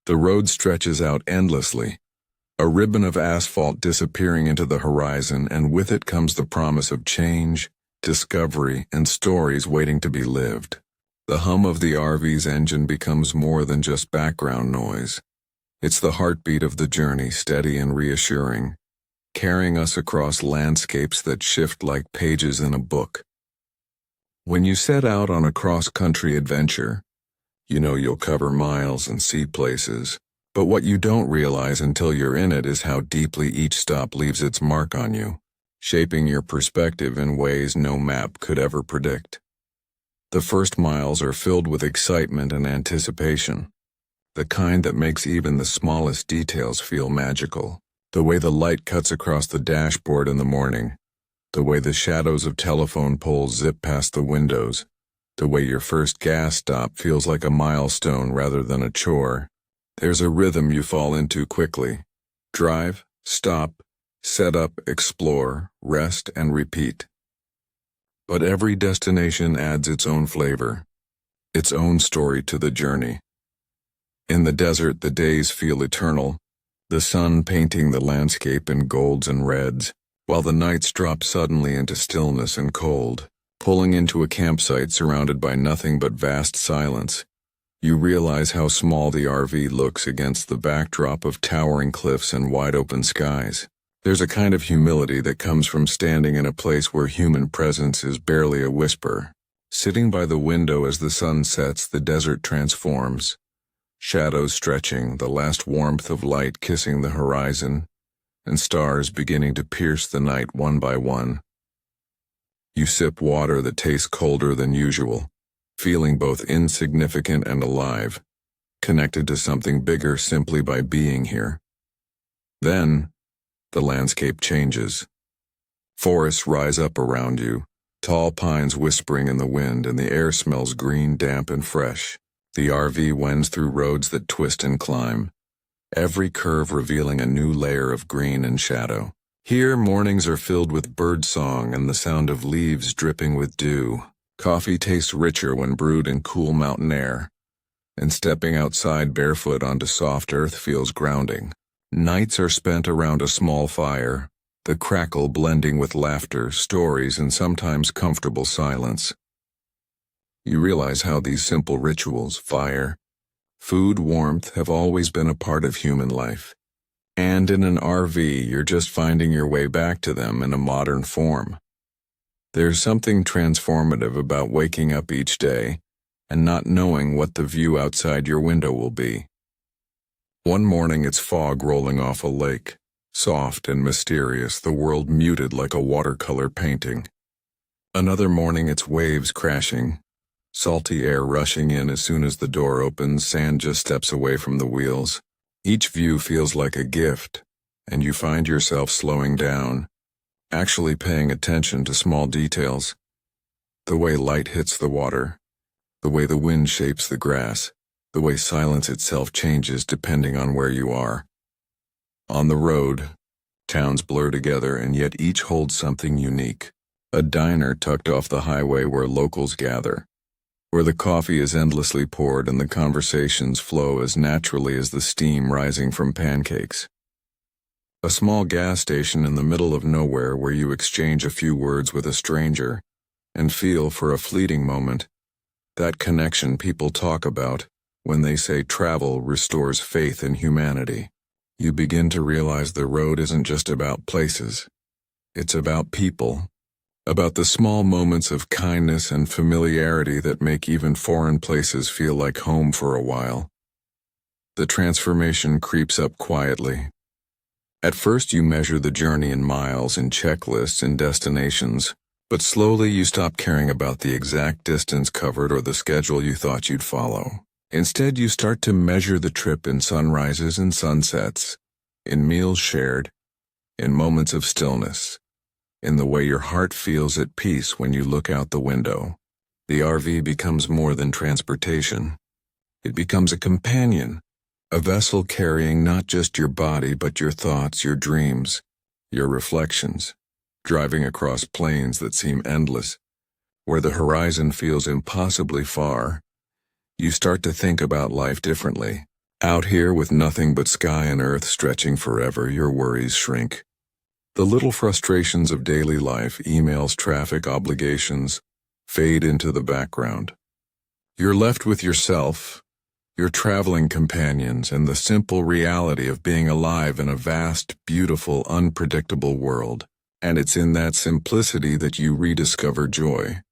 The road stretches out endlessly, a ribbon of asphalt disappearing into the horizon, and with it comes the promise of change, discovery, and stories waiting to be lived. The hum of the RV's engine becomes more than just background noise. It's the heartbeat of the journey, steady and reassuring, carrying us across landscapes that shift like pages in a book. When you set out on a cross-country adventure, you know you'll cover miles and see places, but what you don't realize until you're in it is how deeply each stop leaves its mark on you, shaping your perspective in ways no map could ever predict. The first miles are filled with excitement and anticipation, the kind that makes even the smallest details feel magical. The way the light cuts across the dashboard in the morning, the way the shadows of telephone poles zip past the windows, the way your first gas stop feels like a milestone rather than a chore. There's a rhythm you fall into quickly. Drive, stop, set up, explore, rest, and repeat. But every destination adds its own flavor, its own story to the journey. In the desert, the days feel eternal, the sun painting the landscape in golds and reds, while the nights drop suddenly into stillness and cold. Pulling into a campsite surrounded by nothing but vast silence, you realize how small the RV looks against the backdrop of towering cliffs and wide-open skies. There's a kind of humility that comes from standing in a place where human presence is barely a whisper. Sitting by the window as the sun sets, the desert transforms. Shadows stretching, the last warmth of light kissing the horizon, and stars beginning to pierce the night one by one. You sip water that tastes colder than usual, feeling both insignificant and alive, connected to something bigger simply by being here. Then, the landscape changes. Forests rise up around you, tall pines whispering in the wind, and the air smells green, damp, and fresh. The RV wends through roads that twist and climb, every curve revealing a new layer of green and shadow. Here, mornings are filled with bird song and the sound of leaves dripping with dew. Coffee tastes richer when brewed in cool mountain air, and stepping outside barefoot onto soft earth feels grounding. Nights are spent around a small fire, the crackle blending with laughter, stories, and sometimes comfortable silence. You realize how these simple rituals, fire, food, warmth, have always been a part of human life. And in an RV, you're just finding your way back to them in a modern form. There's something transformative about waking up each day and not knowing what the view outside your window will be. One morning it's fog rolling off a lake, soft and mysterious, the world muted like a watercolor painting. Another morning it's waves crashing, salty air rushing in as soon as the door opens, sand just steps away from the wheels. Each view feels like a gift, and you find yourself slowing down, actually paying attention to small details. The way light hits the water, the way the wind shapes the grass, the way silence itself changes depending on where you are. On the road, towns blur together, and yet each holds something unique. A diner tucked off the highway where locals gather, where the coffee is endlessly poured and the conversations flow as naturally as the steam rising from pancakes. A small gas station in the middle of nowhere where you exchange a few words with a stranger and feel for a fleeting moment that connection people talk about when they say travel restores faith in humanity. You begin to realize the road isn't just about places. It's about people. About the small moments of kindness and familiarity that make even foreign places feel like home for a while. The transformation creeps up quietly. At first you measure the journey in miles and checklists and destinations, but slowly you stop caring about the exact distance covered or the schedule you thought you'd follow. Instead, you start to measure the trip in sunrises and sunsets, in meals shared, in moments of stillness, in the way your heart feels at peace when you look out the window. The RV becomes more than transportation. It becomes a companion, a vessel carrying not just your body but your thoughts, your dreams, your reflections, driving across plains that seem endless, where the horizon feels impossibly far. You start to think about life differently. Out here with nothing but sky and earth stretching forever, your worries shrink. The little frustrations of daily life, emails, traffic, obligations, fade into the background. You're left with yourself, your traveling companions, and the simple reality of being alive in a vast, beautiful, unpredictable world. And it's in that simplicity that you rediscover joy.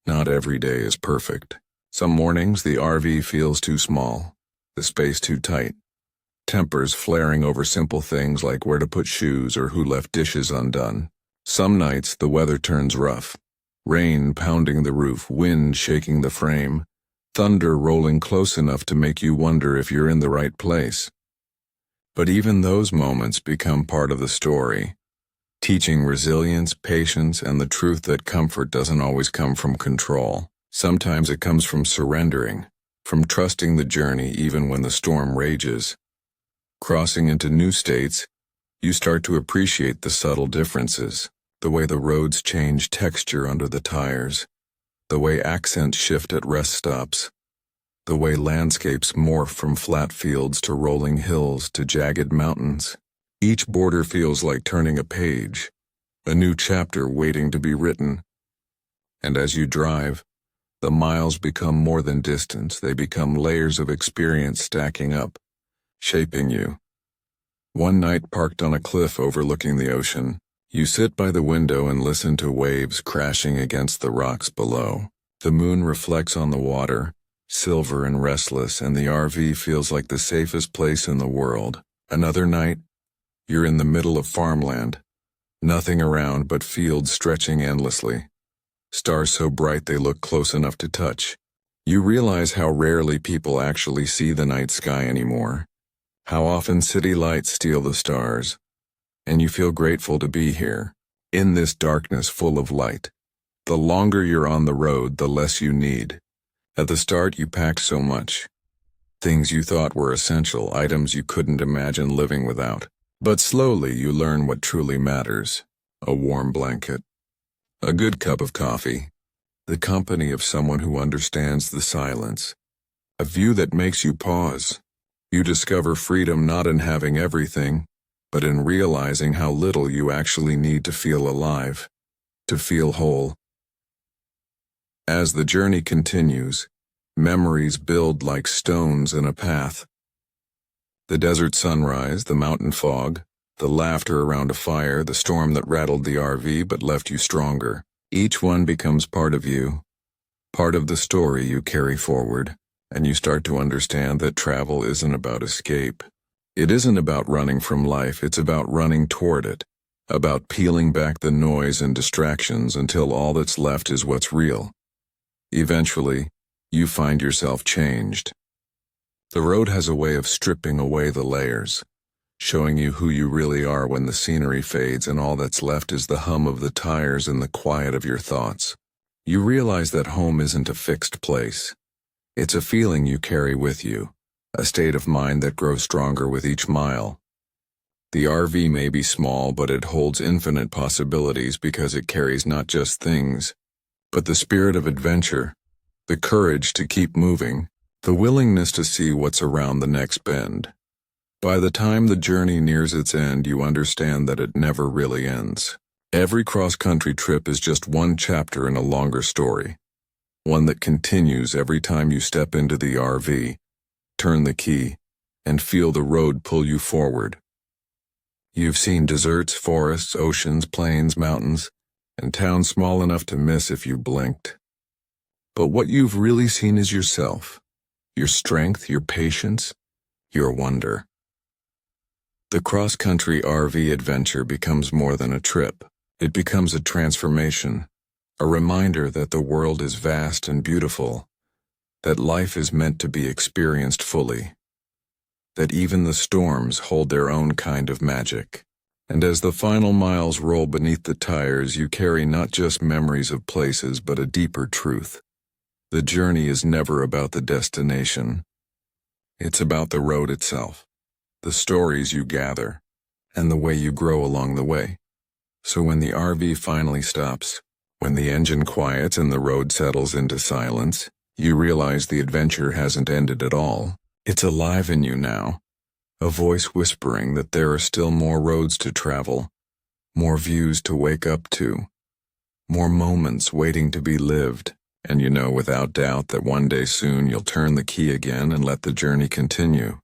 Not every day is perfect. Some mornings the RV feels too small, the space too tight. Tempers flaring over simple things like where to put shoes or who left dishes undone. Some nights the weather turns rough. Rain pounding the roof, wind shaking the frame, thunder rolling close enough to make you wonder if you're in the right place. But even those moments become part of the story, teaching resilience, patience, and the truth that comfort doesn't always come from control. Sometimes it comes from surrendering, from trusting the journey even when the storm rages. Crossing into new states, you start to appreciate the subtle differences, the way the roads change texture under the tires, the way accents shift at rest stops, the way landscapes morph from flat fields to rolling hills to jagged mountains. Each border feels like turning a page, a new chapter waiting to be written. And as you drive, the miles become more than distance, they become layers of experience stacking up, shaping you. One night parked on a cliff overlooking the ocean, you sit by the window and listen to waves crashing against the rocks below. The moon reflects on the water, silver and restless, and the RV feels like the safest place in the world. Another night, you're in the middle of farmland, nothing around but fields stretching endlessly. Stars so bright they look close enough to touch. You realize how rarely people actually see the night sky anymore, how often city lights steal the stars, and you feel grateful to be here, in this darkness full of light. The longer you're on the road, the less you need. At the start, you packed so much. Things you thought were essential, items you couldn't imagine living without. But slowly you learn what truly matters. A warm blanket, a good cup of coffee, the company of someone who understands the silence, a view that makes you pause. You discover freedom not in having everything, but in realizing how little you actually need to feel alive, to feel whole. As the journey continues, memories build like stones in a path. The desert sunrise, the mountain fog, the laughter around a fire, the storm that rattled the RV but left you stronger. Each one becomes part of you, part of the story you carry forward, and you start to understand that travel isn't about escape. It isn't about running from life, it's about running toward it, about peeling back the noise and distractions until all that's left is what's real. Eventually, you find yourself changed. The road has a way of stripping away the layers, showing you who you really are when the scenery fades and all that's left is the hum of the tires and the quiet of your thoughts. You realize that home isn't a fixed place. It's a feeling you carry with you, a state of mind that grows stronger with each mile. The RV may be small, but it holds infinite possibilities because it carries not just things, but the spirit of adventure, the courage to keep moving, the willingness to see what's around the next bend. By the time the journey nears its end, you understand that it never really ends. Every cross-country trip is just one chapter in a longer story, one that continues every time you step into the RV, turn the key, and feel the road pull you forward. You've seen deserts, forests, oceans, plains, mountains, and towns small enough to miss if you blinked. But what you've really seen is yourself, your strength, your patience, your wonder. The cross-country RV adventure becomes more than a trip. It becomes a transformation, a reminder that the world is vast and beautiful, that life is meant to be experienced fully, that even the storms hold their own kind of magic. And as the final miles roll beneath the tires, you carry not just memories of places, but a deeper truth. The journey is never about the destination. It's about the road itself, the stories you gather, and the way you grow along the way. So when the RV finally stops, when the engine quiets and the road settles into silence, you realize the adventure hasn't ended at all. It's alive in you now, a voice whispering that there are still more roads to travel, more views to wake up to, more moments waiting to be lived, and you know without doubt that one day soon you'll turn the key again and let the journey continue.